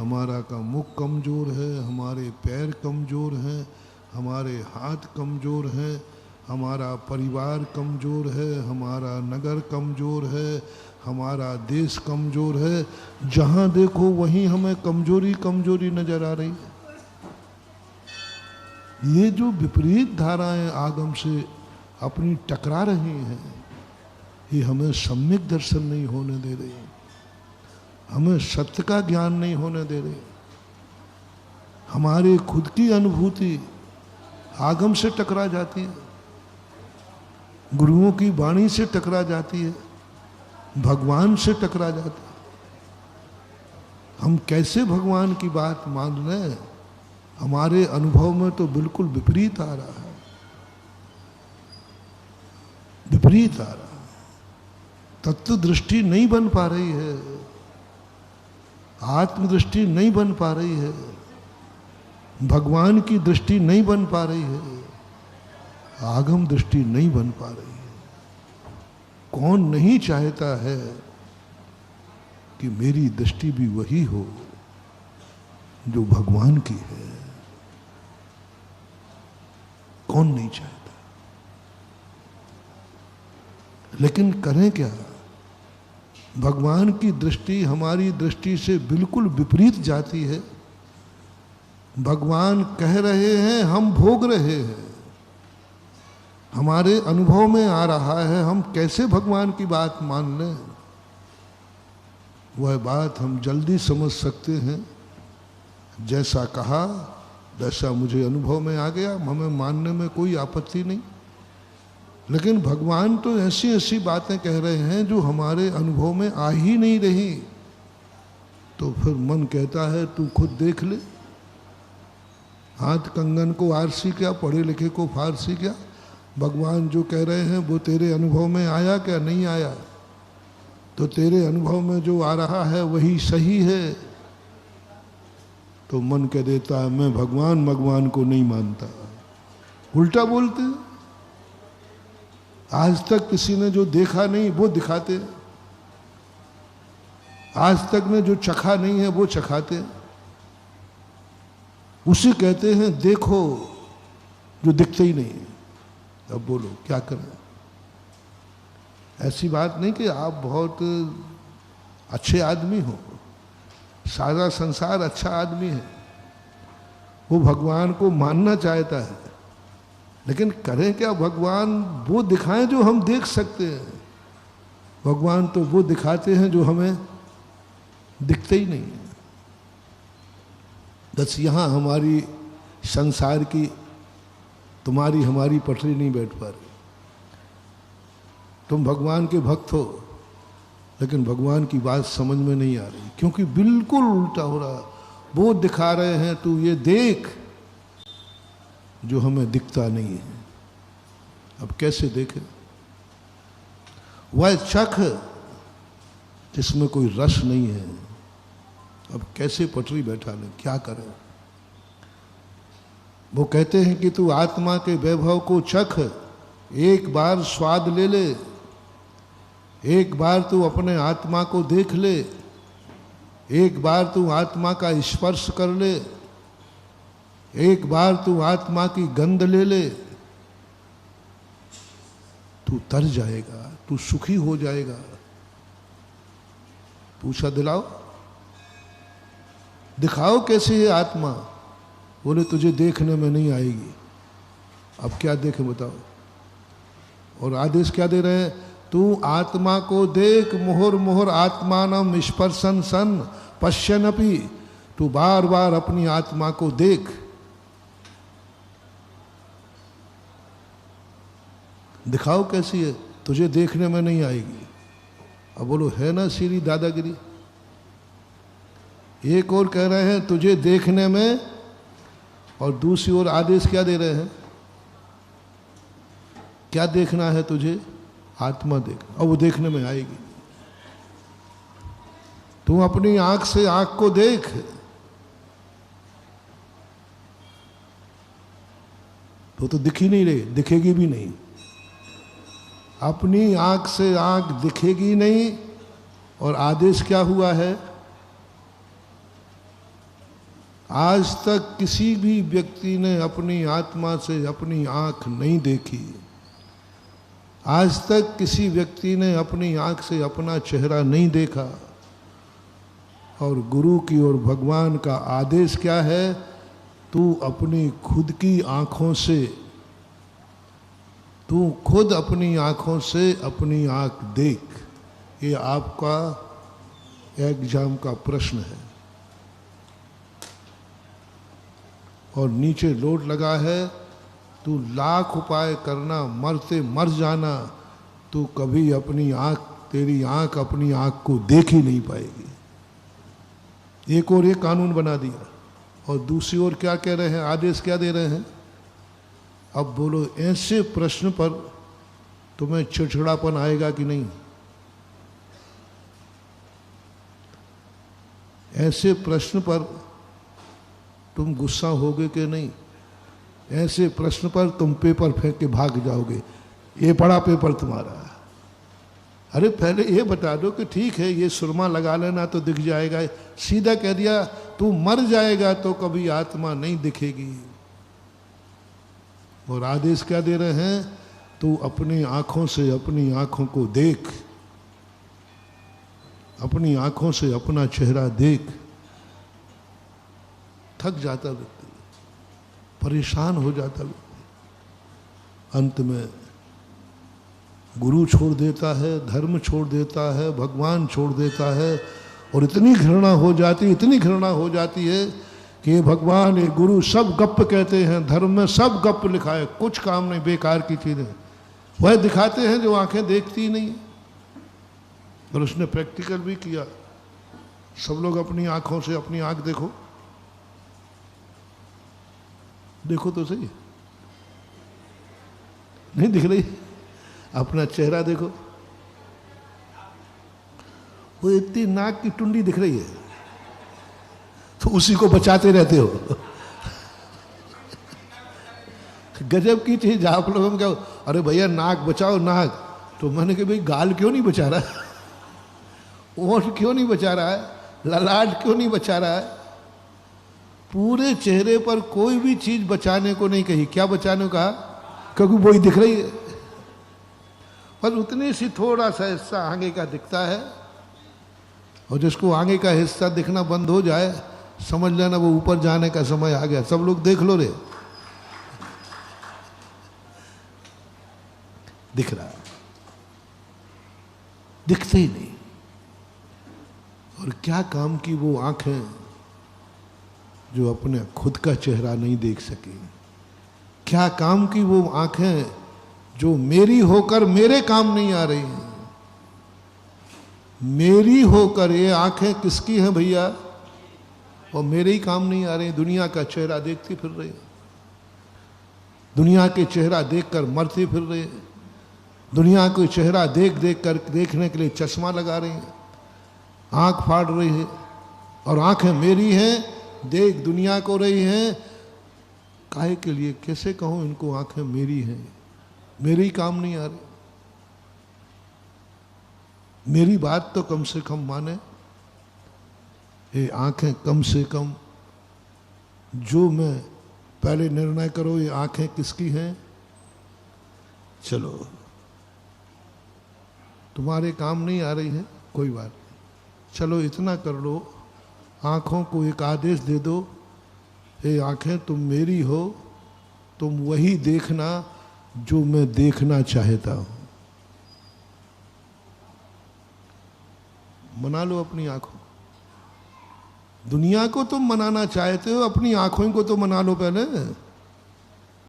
हमारा का मुख कमज़ोर है, हमारे पैर कमज़ोर हैं, हमारे हाथ कमज़ोर हैं, हमारा परिवार कमज़ोर है, हमारा नगर कमज़ोर है, हमारा देश कमज़ोर है। जहाँ देखो वहीं हमें कमज़ोरी कमज़ोरी नज़र आ रही है। ये जो विपरीत धाराएं आगम से अपनी टकरा रही हैं, ये हमें सम्यक दर्शन नहीं होने दे रही, हमें सत्य का ज्ञान नहीं होने दे रही। हमारी खुद की अनुभूति आगम से टकरा जाती है, गुरुओं की वाणी से टकरा जाती है, भगवान से टकरा जाती है। हम कैसे भगवान की बात मान रहे हैं? हमारे अनुभव में तो बिल्कुल विपरीत आ रहा है, विपरीत आ रहा है। तत्व दृष्टि नहीं बन पा रही है, आत्मदृष्टि नहीं बन पा रही है, भगवान की दृष्टि नहीं बन पा रही है, आगम दृष्टि नहीं बन पा रही है। कौन नहीं चाहता है कि मेरी दृष्टि भी वही हो जो भगवान की है? कौन नहीं चाहता? लेकिन करें क्या? भगवान की दृष्टि हमारी दृष्टि से बिल्कुल विपरीत जाती है। भगवान कह रहे हैं, हम भोग रहे हैं, हमारे अनुभव में आ रहा है, हम कैसे भगवान की बात मान लें? वह बात हम जल्दी समझ सकते हैं। जैसा कहा वैसा मुझे अनुभव में आ गया, हमें मानने में कोई आपत्ति नहीं। लेकिन भगवान तो ऐसी ऐसी बातें कह रहे हैं जो हमारे अनुभव में आ ही नहीं रही। तो फिर मन कहता है तू खुद देख ले। हाथ कंगन को आरसी क्या, पढ़े लिखे को फारसी क्या? भगवान जो कह रहे हैं वो तेरे अनुभव में आया क्या? नहीं आया। तो तेरे अनुभव में जो आ रहा है वही सही है। तो मन कह देता है मैं भगवान को नहीं मानता। उल्टा बोलते। आज तक किसी ने जो देखा नहीं वो दिखाते, आज तक ने जो चखा नहीं है वो चखाते, उसे कहते हैं देखो जो दिखते ही नहीं। अब बोलो क्या करें? ऐसी बात नहीं कि आप बहुत अच्छे आदमी हो, सारा संसार अच्छा आदमी है, वो भगवान को मानना चाहता है, लेकिन करें क्या? भगवान वो दिखाएं जो हम देख सकते हैं। भगवान तो वो दिखाते हैं जो हमें दिखते ही नहीं है। बस यहाँ हमारी संसार की, तुम्हारी हमारी पटरी नहीं बैठ पा रही। तुम भगवान के भक्त हो, लेकिन भगवान की बात समझ में नहीं आ रही, क्योंकि बिल्कुल उल्टा हो रहा। वो दिखा रहे हैं तू ये देख जो हमें दिखता नहीं है। अब कैसे देखें? वह चख जिसमें कोई रस नहीं है, अब कैसे पटरी बैठा लें? क्या करें? वो कहते हैं कि तू आत्मा के वैभव को चख, एक बार स्वाद ले ले, एक बार तू अपने आत्मा को देख ले, एक बार तू आत्मा का स्पर्श कर ले, एक बार तू आत्मा की गंध ले ले, तू तर जाएगा, तू सुखी हो जाएगा। पूछा दिलाओ, दिखाओ कैसी है आत्मा? बोले तुझे देखने में नहीं आएगी। अब क्या देखें बताओ? और आदेश क्या दे रहे हैं? तू आत्मा को देख, मुहुर मुहुर आत्मानम स्पर्शन सन पश्यनपि। तू बार बार अपनी आत्मा को देख। दिखाओ कैसी है, तुझे देखने में नहीं आएगी। अब बोलो है ना सीरी दादागिरी? एक और कह रहे हैं तुझे देखने में, और दूसरी ओर आदेश क्या दे रहे हैं? क्या देखना है तुझे? आत्मा देख, और वो देखने में आएगी। तू अपनी आंख से आंख को देख, तो दिख ही नहीं रही, दिखेगी भी नहीं। अपनी आंख से आंख दिखेगी नहीं, और आदेश क्या हुआ है? आज तक किसी भी व्यक्ति ने अपनी आत्मा से अपनी आंख नहीं देखी। आज तक किसी व्यक्ति ने अपनी आंख से अपना चेहरा नहीं देखा। और गुरु की ओर भगवान का आदेश क्या है? तू अपनी खुद की आंखों से, तू खुद अपनी आंखों से अपनी आंख देख। ये आपका एग्जाम का प्रश्न है। और नीचे लोड लगा है, तू लाख उपाय करना, मरते मर जाना, तू कभी अपनी आंख, तेरी आंख अपनी आंख को देख ही नहीं पाएगी। एक और एक कानून बना दिया। और दूसरी ओर क्या कह रहे हैं, आदेश क्या दे रहे हैं? अब बोलो, ऐसे प्रश्न पर तुम्हें चिड़चिड़ापन आएगा कि नहीं? ऐसे प्रश्न पर तुम गुस्सा होगे कि नहीं? ऐसे प्रश्न पर तुम पेपर फेंक के भाग जाओगे, ये पढ़ा पेपर तुम्हारा। अरे पहले ये बता दो कि ठीक है, ये सुरमा लगा लेना तो दिख जाएगा। सीधा कह दिया तू मर जाएगा तो कभी आत्मा नहीं दिखेगी। और आदेश क्या दे रहे हैं? तू अपनी आंखों से अपनी आंखों को देख, अपनी आंखों से अपना चेहरा देख। थक जाता व्यक्ति, परेशान हो जाता व्यक्ति, अंत में गुरु छोड़ देता है, धर्म छोड़ देता है, भगवान छोड़ देता है। और इतनी घृणा हो जाती, इतनी घृणा हो जाती है कि ये भगवान, ये गुरु सब गप कहते हैं, धर्म में सब गप लिखा है, कुछ काम नहीं, बेकार की चीज़ें वह दिखाते हैं जो आंखें देखती ही नहीं। और उसने प्रैक्टिकल भी किया। सब लोग अपनी आंखों से अपनी आंख देखो, देखो तो सही, नहीं दिख रही? अपना चेहरा देखो, वो इतनी नाक की टुंडी दिख रही है, तो उसी को बचाते रहते हो। गजब की चीज। आप लोगों में क्या, अरे भैया नाक बचाओ नाक, तो मैंने कहा भाई गाल क्यों नहीं बचा रहा, ओठ क्यों नहीं बचा रहा है, ललाट क्यों नहीं बचा रहा है? पूरे चेहरे पर कोई भी चीज बचाने को नहीं कही। क्या बचाने को कहा? क्योंकि वही दिख रही है। पर उतनी सी थोड़ा सा हिस्सा आगे का दिखता है, और जिसको आगे का हिस्सा दिखना बंद हो जाए, समझ लेना वो ऊपर जाने का समय आ गया। सब लोग देख लो रे, दिख रहा है, दिखते ही नहीं। और क्या काम की वो आंखें जो अपने खुद का चेहरा नहीं देख सकी? क्या काम की वो आंखें जो मेरी होकर मेरे काम नहीं आ रही हैं? मेरी होकर ये आंखें किसकी हैं भैया? और मेरे ही काम नहीं आ रही, दुनिया का चेहरा देखती फिर रही, दुनिया के चेहरा देखकर मरती फिर रही, दुनिया को चेहरा देख देख कर देखने के लिए चश्मा लगा रही है, आंख फाड़ रही है। और आंखें मेरी हैं, देख दुनिया को रही हैं। काहे के लिए? कैसे कहूं इनको आंखें मेरी हैं? मेरी काम नहीं आ रही। मेरी बात तो कम से कम माने। ये आंखें कम से कम, जो मैं पहले निर्णय करो ये आंखें किसकी हैं। चलो तुम्हारे काम नहीं आ रही है, कोई बात नहीं, चलो इतना कर लो, आंखों को एक आदेश दे दो, ये आंखें तुम मेरी हो, तुम वही देखना जो मैं देखना चाहता हूं। मना लो अपनी आंखों। दुनिया को तुम मनाना चाहते हो, अपनी आंखों को तो मना लो पहले।